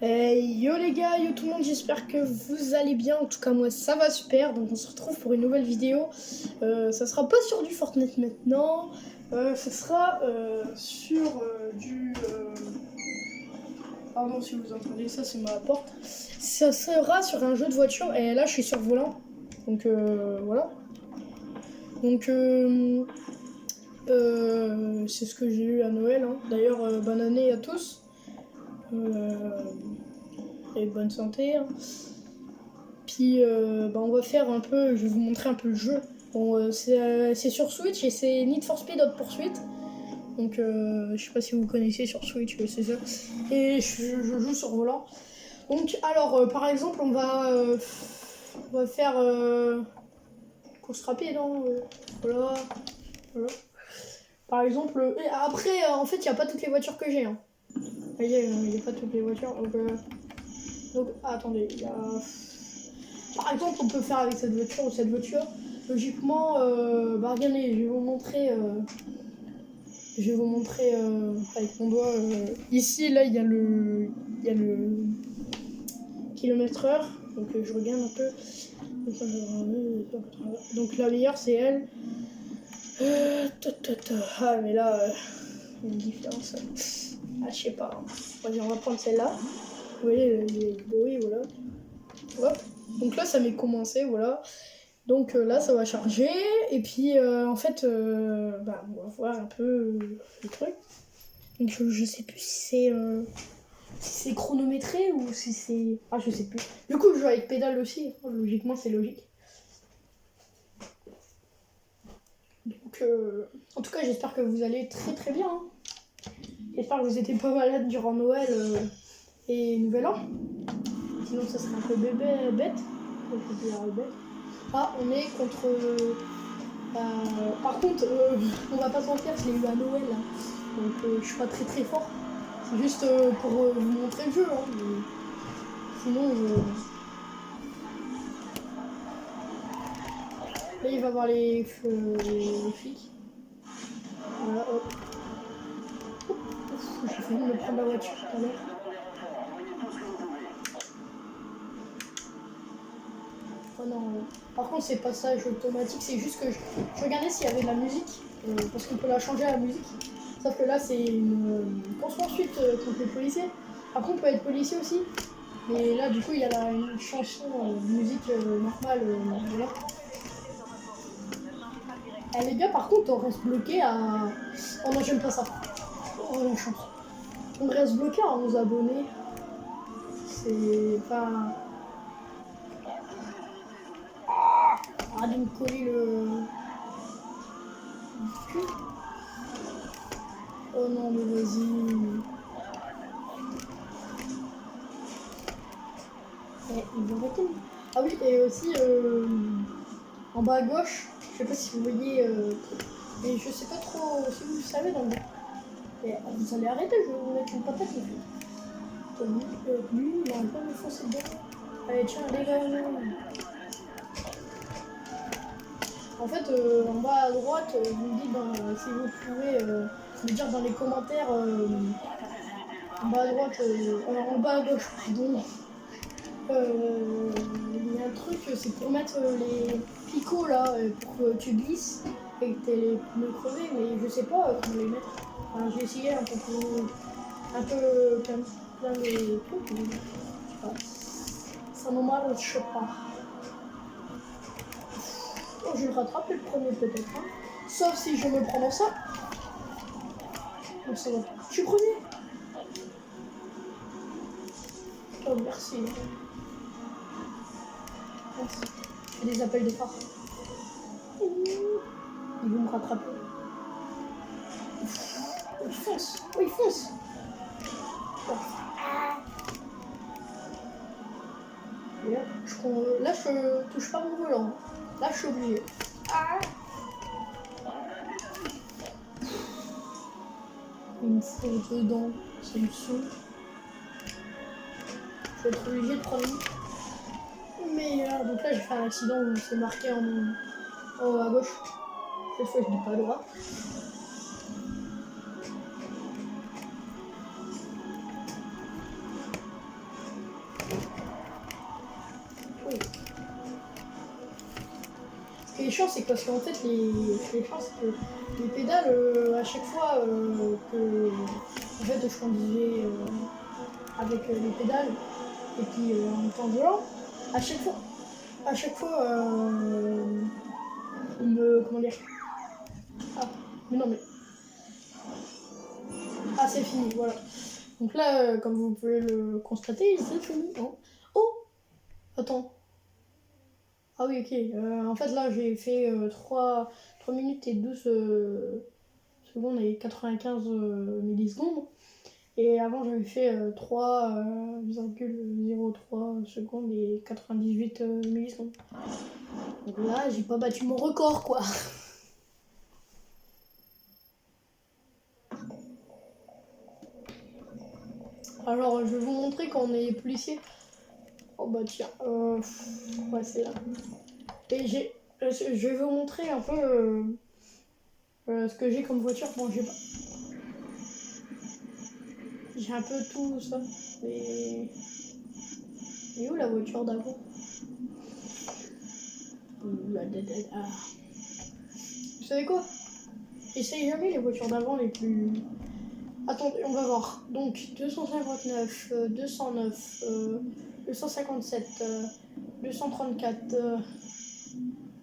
Yo les gars, yo tout le monde, j'espère que vous allez bien. En tout cas moi ça va super. Donc on se retrouve pour une nouvelle vidéo. Ça sera pas sur du Fortnite maintenant. Ça sera sur du... Pardon si vous entendez ça, c'est ma porte. Ça sera sur un jeu de voiture. Et là je suis sur volant. Donc voilà. Donc c'est ce que j'ai eu à Noël. Hein. D'ailleurs bonne année à tous. Et bonne santé. Hein. Puis on va faire un peu, je vais vous montrer un peu le jeu. Bon, c'est sur Switch et c'est Need for Speed Hot Pursuit. Donc je sais pas si vous connaissez sur Switch, c'est ça. Et je joue sur volant. Donc alors par exemple on va faire course rapide. Hein, voilà. Par exemple, et après en fait il n'y a pas toutes les voitures que j'ai. Hein. Il n'y a pas toutes les voitures. Donc attendez, il y a... Par exemple, on peut faire avec cette voiture ou cette voiture. Logiquement, regardez, je vais vous montrer. Avec mon doigt. Ici, là, il y a le kilomètre/heure. Donc je regarde un peu. Donc la meilleure, c'est elle. Ah, mais là, il y a une différence. Ah, je sais pas. Vas-y, on va prendre celle-là. Vous voyez, les bruits, voilà. Hop. Donc là, ça m'est commencé, voilà. Donc là, ça va charger. Et puis, en fait, on va voir un peu le truc. Donc je sais plus si c'est chronométré ou si c'est... Ah, je sais plus. Du coup, je joue avec pédale aussi. Logiquement, c'est logique. Donc, en tout cas, j'espère que vous allez très très bien. Hein. J'espère que vous n'étiez pas malade durant Noël et Nouvel An. Sinon, ça serait un peu bête. Ah, on est contre... par contre, on va pas se mentir, je l'ai eu à Noël. Là. Donc je suis pas très très fort. C'est juste pour vous montrer le jeu. Hein, mais sinon, là il va voir les flics. Voilà, hop. J'ai failli me prendre la voiture tout à l'heure. Oh non. Par contre, c'est passage automatique. C'est juste que je regardais s'il y avait de la musique. Parce qu'on peut la changer à la musique. Sauf que là, c'est une course-poursuite contre les policiers. Après, on peut être policier aussi. Mais là, du coup, il y a une chanson, musique normale. Voilà. Les gars, par contre, on reste bloqué à... Oh non, j'aime pas ça. Oh, la chance. On reste bloqué à 11 abonnés. C'est pas... Arrête de me coller le... Oh non, mais vas-y. Ils vont arrêter. Ah oui, et aussi, en bas à gauche, je sais pas si vous voyez... mais je sais pas trop si vous le savez dans le... Et vous allez arrêter, je vais vous mettre une patate. Lui, il n'arrive pas à me foncer dedans. Allez, tiens, les gars. En fait, en bas à droite, vous me dites si vous pouvez me dire dans les commentaires en bas à droite, en bas à gauche, pardon. Il y a un truc, c'est pour mettre les picots là, pour que tu glisses et que tu aies les pneus crevés, mais je sais pas comment les mettre. Enfin, j'ai essayé un peu plein de trucs, mais ça ne marche pas. Oh, je vais le rattraper le premier peut-être. Hein. Sauf si je me prends dans ça. Donc ça va. Je suis premier. Oh merci. Merci. Je fais des appels de phare. Ils vont me rattraper. Oh, il fonce. Oh, il fonce. Oh. Et là, je touche pas mon volant. Là, je suis obligé. Il me faut dedans. C'est une soupe. Je vais être obligé de prendre une. Mais donc là, j'ai fait un accident où c'est marqué en haut à gauche. Cette fois, je dis pas à droite. chiant, c'est parce qu'en fait, les chiant, c'est que les pédales, à chaque fois que en fait, je conduisais avec les pédales et puis en temps violent, à chaque fois, on me, comment dire, ah, mais non mais, ah c'est fini, voilà. Donc là, comme vous pouvez le constater, c'est fini. Hein. Oh, attends. Ah oui, ok. En fait, là, j'ai fait 3 minutes et 12 secondes et 95 millisecondes. Et avant, j'avais fait 3,03 secondes et 98 millisecondes. Donc là, j'ai pas battu mon record, quoi. Alors, je vais vous montrer quand on est policier. Oh bah tiens, ouais, c'est là. Et je vais vous montrer un peu ce que j'ai comme voiture. Bon, j'ai un peu tout ça. Mais et où la voiture d'avant? Vous savez quoi? Essayez jamais les voitures d'avant les plus... Attendez, on va voir. Donc 259, 209, 257, 234,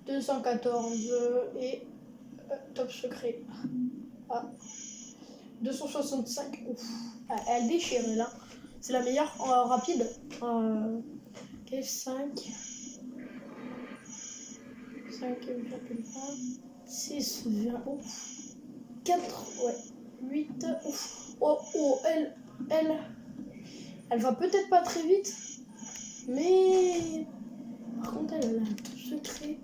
214 et top secret. Ah, 265. Ouf. Ah, elle déchire là. C'est la meilleure en rapide. Ok, 5. 5,1. 6, 20. Ouf. 4, ouais. 8. Ouf. Oh, elle va peut-être pas très vite. Mais par contre, elle a un top secret.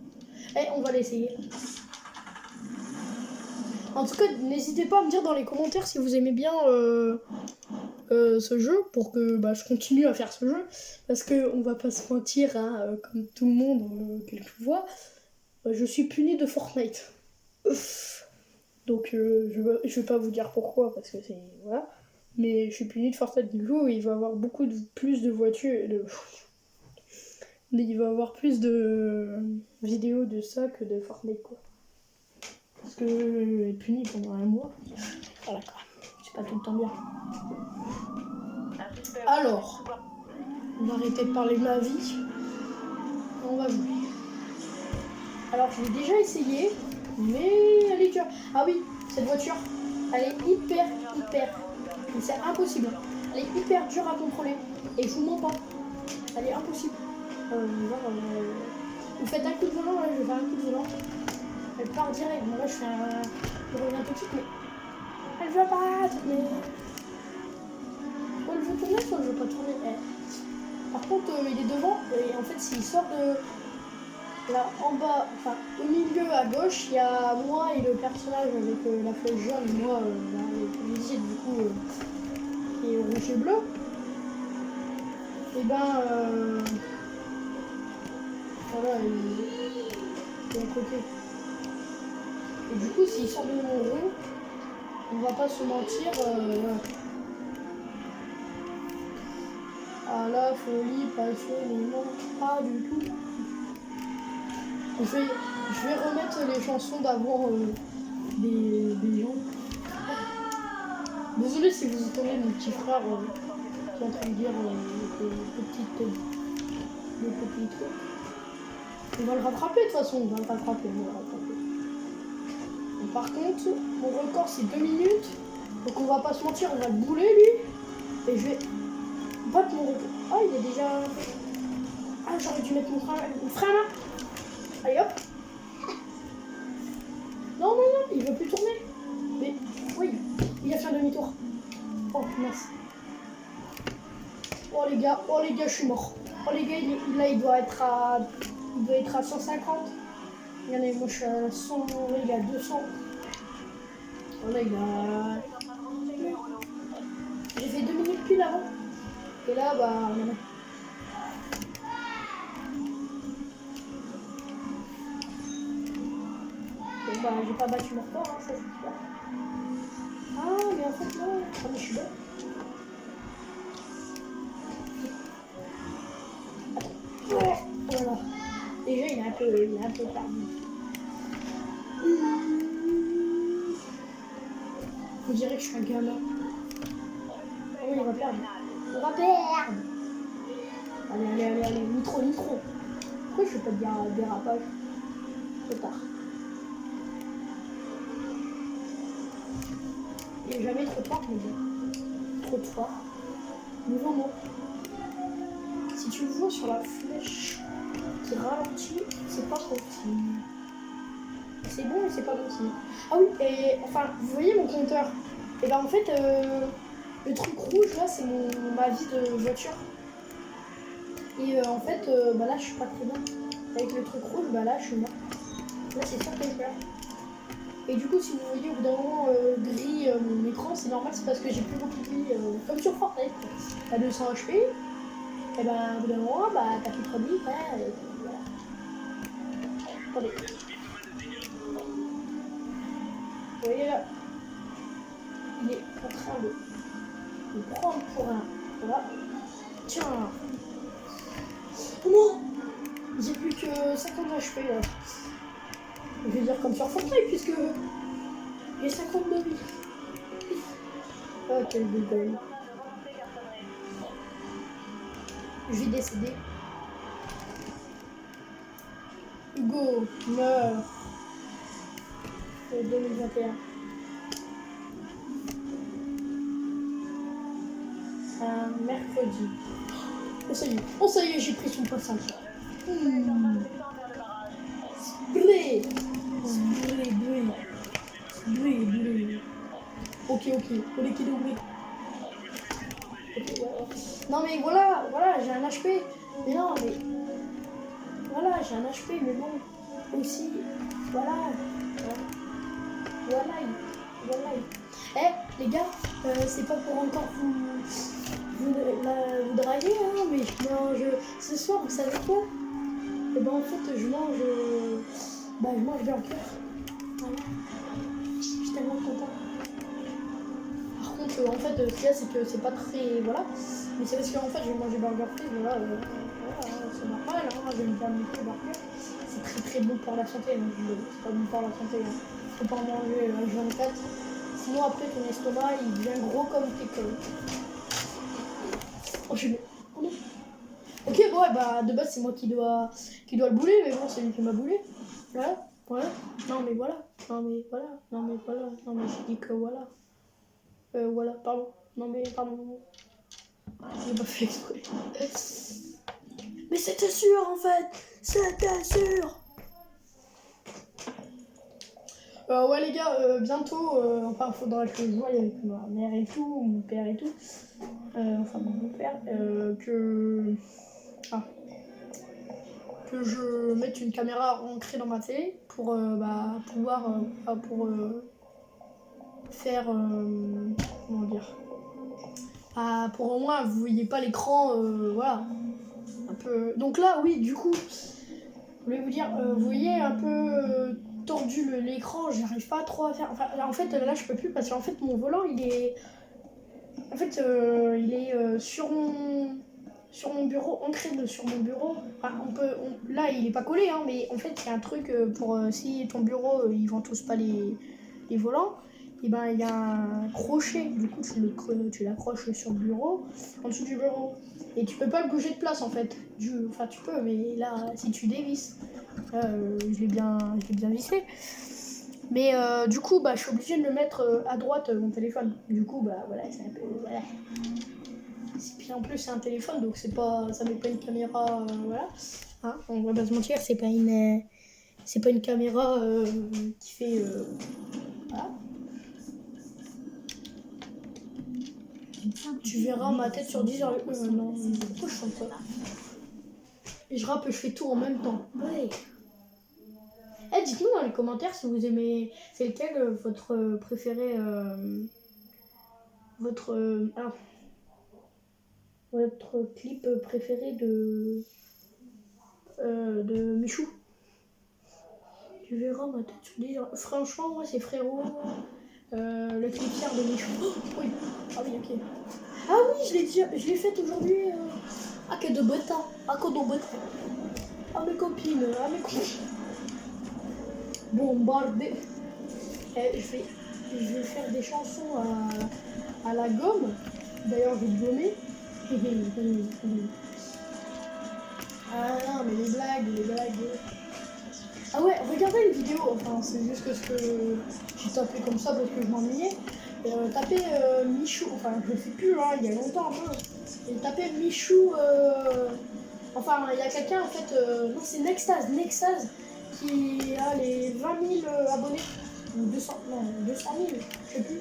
Eh, on va l'essayer. En tout cas, n'hésitez pas à me dire dans les commentaires si vous aimez bien ce jeu pour que je continue à faire ce jeu. Parce qu'on va pas se mentir, hein, comme tout le monde, quelquefois, je suis puni de Fortnite. Donc je vais pas vous dire pourquoi, parce que c'est... Voilà. Mais je suis puni de Fortnite du coup, il va y avoir plus de voitures... Il va y avoir plus de vidéos de ça que de Fortnite, quoi. Parce que je vais être puni pendant un mois. Voilà, quoi. C'est pas tout le temps bien. Alors, on va arrêter de parler de ma vie. On va jouer. Alors, je l'ai déjà essayé, mais elle est dure. Ah oui, cette voiture, elle est hyper. C'est impossible. Elle est hyper dure à contrôler. Et je vous mens pas. Elle est impossible. Vous faites un coup de volant, là, je vais faire un coup de volant. Elle part direct. Bon, là, je reviens tout de suite, mais elle veut pas tourner. Soit elle veut tourner, soit elle veut pas tourner. Par contre, il est devant, et en fait, s'il sort de là en bas, enfin au milieu à gauche, il y a moi et le personnage avec la flèche jaune, et moi, les visite du coup, qui est rouge et bleu. Et voilà, il est à côté. Et du coup, s'il sort de mon rond, on va pas se mentir. Ah la folie, passionnément, pas du tout. Je vais remettre les chansons d'avant des gens. Désolé si vous entendez mon petit frère qui est en train de dire des petits trucs. On va le rattraper de toute façon, on va le rattraper. Et par contre, mon record c'est 2 minutes, donc on va pas se mentir, on va le bouler lui. Et je vais battre mon record. Ah, il est déjà... Ah, j'aurais dû mettre mon frein là. Allez hop. Non, il veut plus tourner. Mais oui, il a fait un demi-tour. Oh mince. Oh les gars, je suis mort. Oh les gars, là il doit être à 150. Regardez, moi je suis à 100, là il est à 200. Oh là il a... J'ai fait 2 minutes pile avant. Et là voilà. J'ai pas battu mon record, hein, ça c'est super. Ah mais en fait non, mais je suis bête. Voilà. Déjà il est un peu perdu. On dirait que je suis un gamin. Oh oui, on va perdre. On va perdre. Allez. Nitro. Pourquoi je fais pas de dérapage? Trop tard. Il n'est jamais trop tard, mais bon. Trop fort. Nouveau mot. Si tu vois sur la flèche qui ralentit, c'est pas trop petit. C'est bon, mais c'est pas bon signe. Ah oui, et enfin, vous voyez mon compteur? Et ben en fait, le truc rouge là, c'est ma vie de voiture. Et en fait, bah là, je suis pas très bien. Avec le truc rouge, bah là, je suis mort. Là, c'est ça que je perds. Et du coup, si vous voyez au bout d'un moment gris mon écran, c'est normal, c'est parce que j'ai plus beaucoup de vie, comme sur Fortnite. T'as 200 HP, et ben au bout d'un moment, bah t'as plus trop de vie, voilà. Attendez. Vous voyez là, il est en train de me prendre pour un. Voilà. Tiens. Oh non, j'ai plus que 50 HP là. Je vais dire comme sur Fortnite puisque j'ai 52 vies. Ah, quel détail. Je vais décéder. Hugo meurt. 2021. Un mercredi. Oh ça y est, j'ai pris son passage. Blé. Ok, on est qui doublé. Non mais voilà, j'ai un HP. Mais non, mais voilà, j'ai un HP, mais bon, aussi, voilà. Eh, les gars, c'est pas pour encore vous draguer, hein, mais je mange ce soir, vous savez quoi? Et ben en fait, je mange burger. Voilà. Je suis tellement content. Par contre, en fait, ce qu'il y a, c'est que c'est pas très, voilà. Mais c'est parce qu'en fait, je vais manger burger free, voilà, c'est normal, hein, j'aime bien le burger. C'est très bon pour la santé, donc c'est pas bon pour la santé. Hein. Faut pas en manger H24. Sinon après ton estomac il devient gros comme tes colles. Oh je suis bon. Ok bon ouais, bah de base c'est moi qui dois le bouler, mais bon c'est lui qui m'a boulé. Voilà. Non mais voilà. j'ai dit que voilà. Voilà, pardon. Non mais pardon. J'ai pas fait exprès. Mais c'était sûr en fait. C'était sûr. Ouais les gars, bientôt, enfin faudra que je voie avec ma mère et tout, mon père et tout, enfin mon père, que je mette une caméra ancrée dans ma télé pour pouvoir faire, comment dire, pour au moins vous voyez pas l'écran, voilà, un peu. Donc là oui du coup, je voulais vous dire, vous voyez un peu tordu l'écran, j'arrive pas trop à faire. Enfin, en fait, là, je peux plus parce qu'en fait, mon volant, il est. En fait, il est sur mon bureau, ancré sur mon bureau. Enfin, là, il est pas collé, hein, mais en fait, il y a un truc pour si ton bureau, ils ventousent pas les volants. Et ben, il y a un crochet. Du coup, tu l'accroches sur le bureau, en dessous du bureau. Et tu peux pas le bouger de place en fait. Enfin, tu peux, mais là, si tu dévisses. Je l'ai bien vissé. Mais du coup, je suis obligée de le mettre à droite, mon téléphone. Du coup, voilà, c'est un peu. Voilà. Puis en plus, c'est un téléphone, donc ça met pas une caméra. Voilà. Hein, on va pas se mentir, c'est pas une caméra qui fait. Voilà. Tu verras ma tête sur 10 heures. Non, pourquoi je chante ça? Et je rappe, je fais tout en même temps. Ouais. Dites-nous dans les commentaires si vous aimez. C'est lequel votre préféré. Votre clip préféré de Michou. Tu verras ma tête sur 10 heures. Franchement, moi c'est Frérot. Le clip fier de Michou. Oh, oui. Ah oui, ok. Ah oui, je l'ai fait aujourd'hui. Ah, que de bêta. Ah, que de bêta. Ah, mes copines. bombarder. Je vais faire des chansons à la gomme. D'ailleurs, je vais gommer. Ah non, mais les blagues. Ah ouais, regardez une vidéo. Enfin, c'est juste que ce que j'ai tapé comme ça parce que je m'ennuyais. Tapez Michou. Enfin, je ne sais plus, hein, il y a longtemps un peu. Et tapez Michou. Enfin, il y a quelqu'un en fait. Non, c'est Nextaz qui a les 20 000 abonnés. Ou 200 000, je sais plus.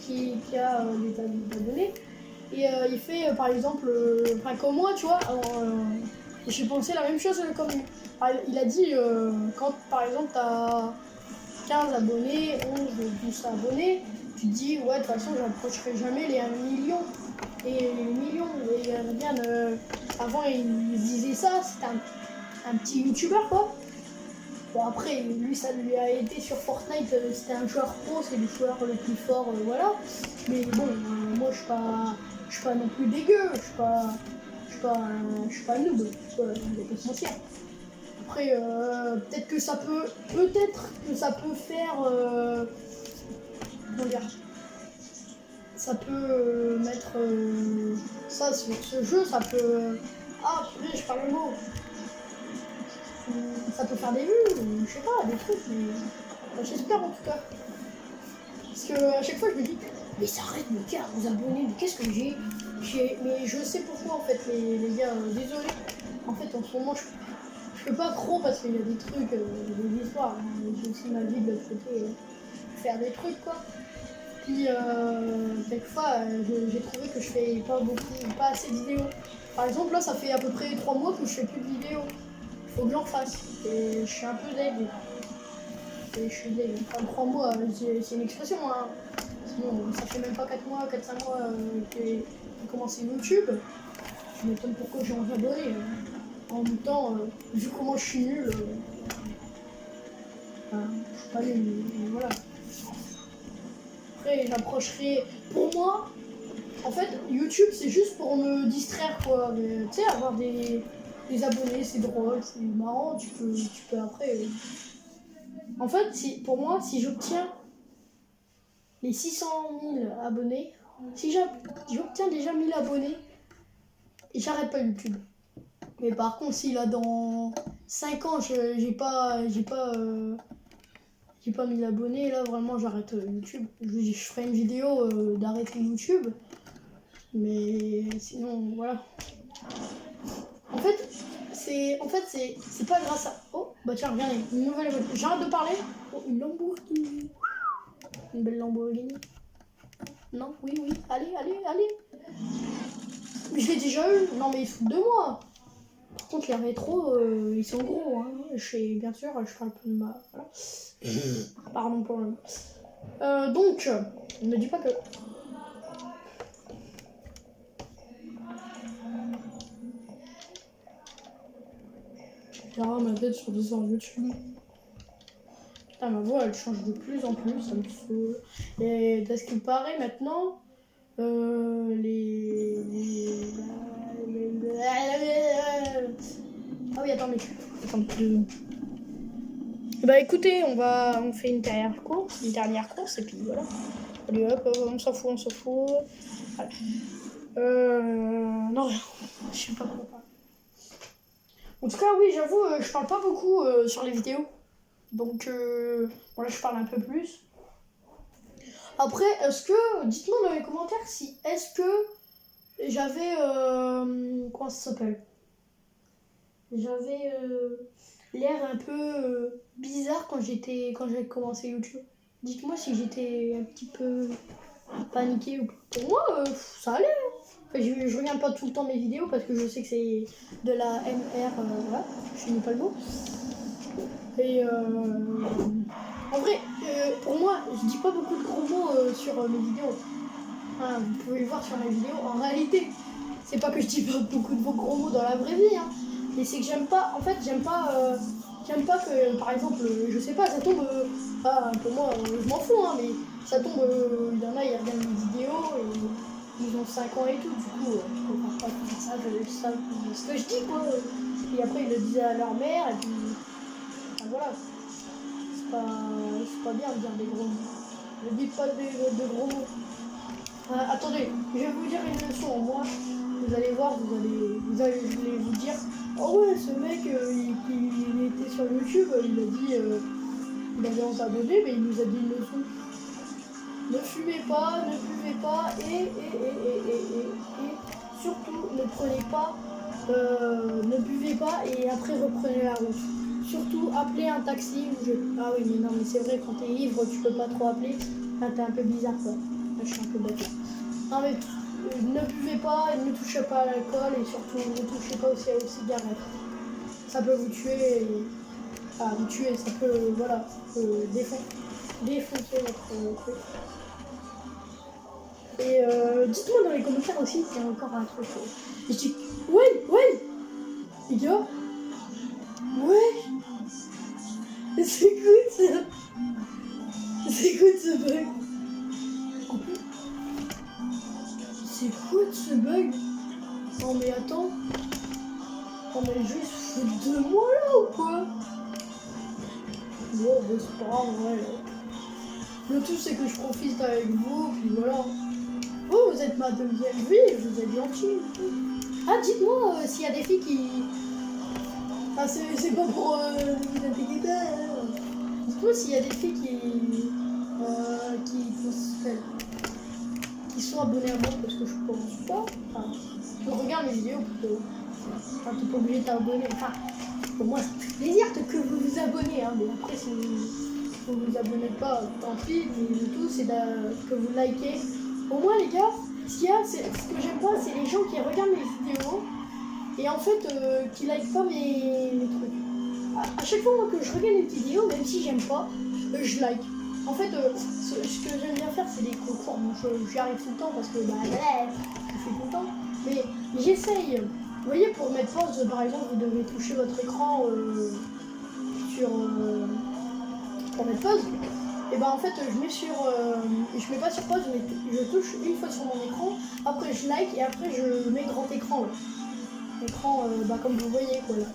Qui a les abonnés. Et il fait par exemple, enfin comme moi, tu vois, j'ai pensé la même chose comme lui. Il a dit quand par exemple t'as 15 abonnés, 11, 12 abonnés, tu te dis ouais de toute façon j'approcherai jamais les 1 million. Et les millions, et regarde, avant il disait ça, c'était un petit youtubeur quoi. Bon après, lui ça lui a été sur Fortnite, c'était un joueur pro, c'est le joueur le plus fort, voilà. Mais bon, moi je suis pas non plus dégueu, je suis pas noob, on va pas se mentir. Après, peut-être que ça peut faire, comment dire, ça peut mettre ça sur ce jeu, ça peut, ah purée, je parle le mot. Ça peut faire des vues, ou je sais pas, des trucs, mais j'espère en tout cas. Parce que à chaque fois je me dis, mais ça arrête, mais 40 abonnés, mais qu'est-ce que j'ai. Mais je sais pourquoi en fait les gars, désolé. En fait en ce moment je peux pas trop parce qu'il y a des trucs, des histoires, hein. J'ai aussi ma vie de l'autre côté, faire des trucs quoi. Puis quelquefois j'ai trouvé que je fais pas assez de vidéos. Par exemple là ça fait à peu près 3 mois que je fais plus de vidéos. Faut que j'en fasse. Et je suis un peu deg. Et je suis deg. Enfin, 3 mois, c'est une expression. Hein. Sinon, ça fait même pas 4 mois, 4-5 mois que j'ai commencé YouTube. Je m'étonne pourquoi j'ai envie d'abonner. En même temps, vu comment je suis nul, je suis pas nul, mais voilà. Après, j'approcherai. Pour moi, en fait, YouTube, c'est juste pour me distraire, quoi. Tu sais, avoir des abonnés, c'est drôle, c'est marrant, tu peux après. En fait, pour moi, si j'obtiens les 600 000 abonnés, si j'obtiens déjà 1000 abonnés, j'arrête pas YouTube. Mais par contre, si là dans 5 ans, j'ai pas 1000 abonnés, là vraiment j'arrête YouTube. Je ferai une vidéo d'arrêter YouTube. Mais sinon, voilà. En fait, c'est pas grâce à. Oh, bah tiens, regardez, une nouvelle voiture. J'arrête de parler. Oh, une Lamborghini. Une belle Lamborghini. Non, oui, allez. Mais je l'ai déjà eu. Non, mais ils se foutent de moi. Par contre, les rétros, ils sont gros. Hein. Bien sûr, je parle un peu de ma. Voilà. Pardon pour le. Donc, ne dis pas que. Ma tête sur des heures YouTube. Putain, ma voix elle change de plus en plus, ça me saoule. Et de ce qu'il paraît maintenant, Ah oui, attendez. Bah écoutez, on fait une dernière course, et puis voilà. Allez hop, on s'en fout. Voilà. Non, je sais pas quoi parler. En tout cas, oui, j'avoue, je parle pas beaucoup sur les vidéos. Donc, voilà, je parle un peu plus. Après, dites-moi dans les commentaires est-ce que j'avais, comment ça s'appelle ? J'avais l'air un peu bizarre quand j'ai commencé YouTube. Dites-moi si j'étais un petit peu paniquée ou pas. Pour moi, ça allait. Enfin, je regarde pas tout le temps mes vidéos parce que je sais que c'est de la MR, voilà, je finis pas le mot. Et en vrai, pour moi, je dis pas beaucoup de gros mots sur mes vidéos. Voilà, vous pouvez le voir sur mes vidéos. En réalité, c'est pas que je dis pas beaucoup de gros mots dans la vraie vie, hein, mais c'est que j'aime pas que, par exemple, je sais pas, ça tombe, pour moi, je m'en fous, hein, mais ça tombe, il y en a, ils regardent mes vidéos et ils ont 5 ans et tout, du coup, je comprends pas tout ça, ce que je dis, quoi. Et après, ils le disaient à leur mère, et puis, voilà. c'est pas bien de dire des gros mots. Ne dites pas de gros mots. Attendez, je vais vous dire une leçon. Moi, vous allez voir, je vais vous dire. Oh ouais, ce mec, il était sur YouTube, il a dit, il avait 11 abonnés, mais il nous a dit une leçon. Ne fumez pas, ne buvez pas, et surtout ne prenez pas, ne buvez pas et après reprenez la route. Surtout appelez un taxi ou Ah oui mais non mais c'est vrai quand t'es ivre tu peux pas trop appeler, enfin, t'es un peu bizarre quoi. Là, je suis un peu bête là. Non mais ne buvez pas, ne touchez pas à l'alcool et surtout ne touchez pas aussi aux cigarettes. Ça peut vous tuer, vous tuer, ça peut voilà, défoncer votre truc. Et dites-moi dans les commentaires aussi s'il y a encore un truc. Je dis ouais les gars, ouais. C'est quoi ça? C'est quoi ce bug? C'est quoi ce bug? Non mais attends. Non mais le jeu il se fout de moi là ou quoi? Bon bah c'est pas grave ouais. Le tout c'est que je profite avec vous puis voilà. Vous êtes ma deuxième vie, vous êtes gentil. Ah dites-moi s'il y a des filles qui... Ah c'est pas pour vous inquiéter pas. Dites-moi s'il y a des filles qui sont abonnées à moi parce que je pense pas. Enfin, je regarde mes vidéos plutôt. Enfin, t'es pas obligé de t'abonner. Enfin, pour moi, c'est plaisir que vous vous abonnez. Hein, mais après, si vous vous abonnez pas, tant pis. Mais le tout, c'est que vous likez. Au moins, les gars, ce que j'aime pas, c'est les gens qui regardent mes vidéos et en fait, qui likent pas mes trucs. À chaque fois moi, que je regarde une vidéo, même si j'aime pas, je like. En fait, ce que j'aime bien faire, c'est des concours. Bon, j'y arrive tout le temps parce que je fais tout le temps. Mais j'essaye. Vous voyez, pour mettre pause, par exemple, vous devez toucher votre écran pour mettre pause. Et ben en fait, je mets pas sur pause, mais je touche une fois sur mon écran. Après, je like et après, je mets grand écran. Là. Écran, comme vous voyez quoi. Là.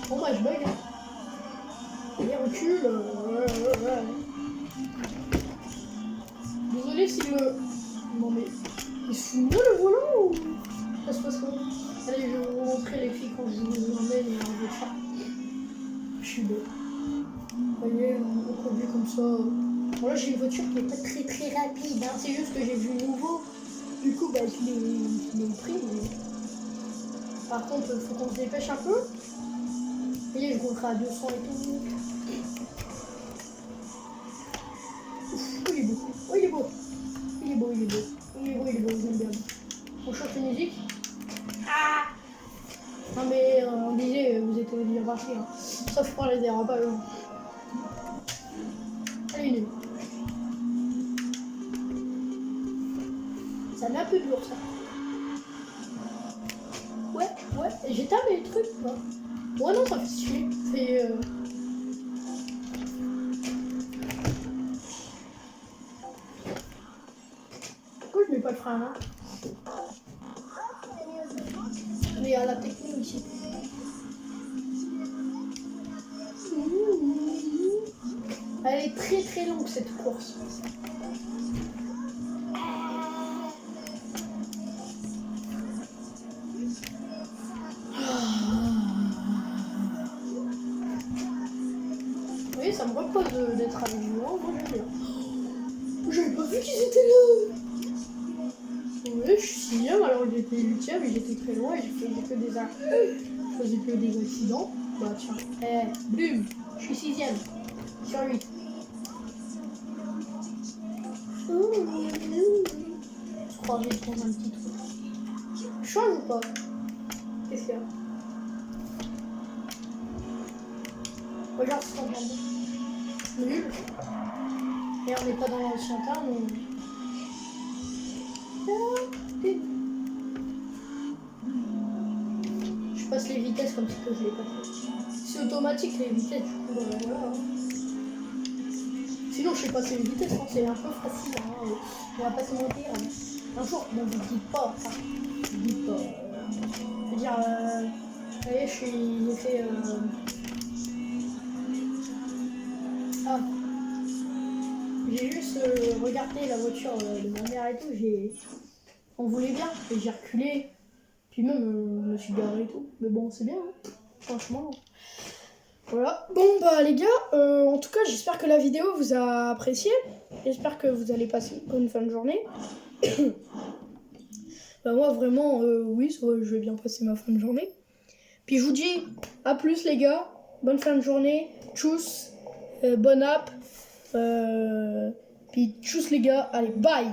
Bon bah je bug. Il recule. Désolé si le... Non mais... Il se fout de moi le volant ou... Ça se passe comment? Allez, je vais vous montrer les filles quand je vous emmène et on veut ça. Je suis bête. Vous voyez, on conduit comme ça. Bon là j'ai une voiture qui est pas très rapide. Hein. C'est juste que j'ai vu nouveau. Du coup, bah je l'ai pris. Mais... Par contre, il faut qu'on se dépêche un peu. Vous voyez, je roulerai à 200 et tout. Ouf, il est beau. Oh, il est beau. Il est beau, j'aime bien. On chante une musique. Ah non mais on disait, vous êtes bien marché. Hein. Sauf pour les dérapages. Allez, une. Ça met un peu de lourd ça. Ouais, j'ai tapé les trucs quoi. Ouais non, ça fait stylé. Pourquoi je mets pas le frein là? Mais à la technique aussi. Elle est très longue cette course. Oui, ça me repose d'être avec vous. Moi j'aime bien. J'avais pas vu qu'ils étaient là. Oui, je suis 6ème, alors j'étais 8ème et j'étais très loin et je faisais que des accidents. Bah tiens, boum, je suis 6ème sur 8. Je crois que je vais prendre un petit truc. Change ou pas? Qu'est-ce qu'il y a? Regarde ce qu'on vient. Nul. Et on n'est pas dans l'ancien temps, mais... Je passe les vitesses comme si que je l'ai pas fait. C'est automatique les vitesses, du coup, voilà. Sinon, je sais passer les vitesses, hein, c'est un peu facile. Hein, on va pas se mentir. Un jour, bon, vous dites pas. Enfin, vous dites pas. Je veux dire, vous voyez, j'ai fait Ah. J'ai juste regardé la voiture de ma mère et tout. On voulait bien et j'ai reculé. Puis même, je me suis garé et tout. Mais bon, c'est bien, hein. Franchement. Voilà. Bon, bah les gars, en tout cas, j'espère que la vidéo vous a apprécié. J'espère que vous allez passer une bonne fin de journée. Bah moi, vraiment, oui, je vais bien passer ma fin de journée. Puis je vous dis, à plus les gars. Bonne fin de journée. Tchuss. Bonne app. Puis tchuss les gars. Allez, bye.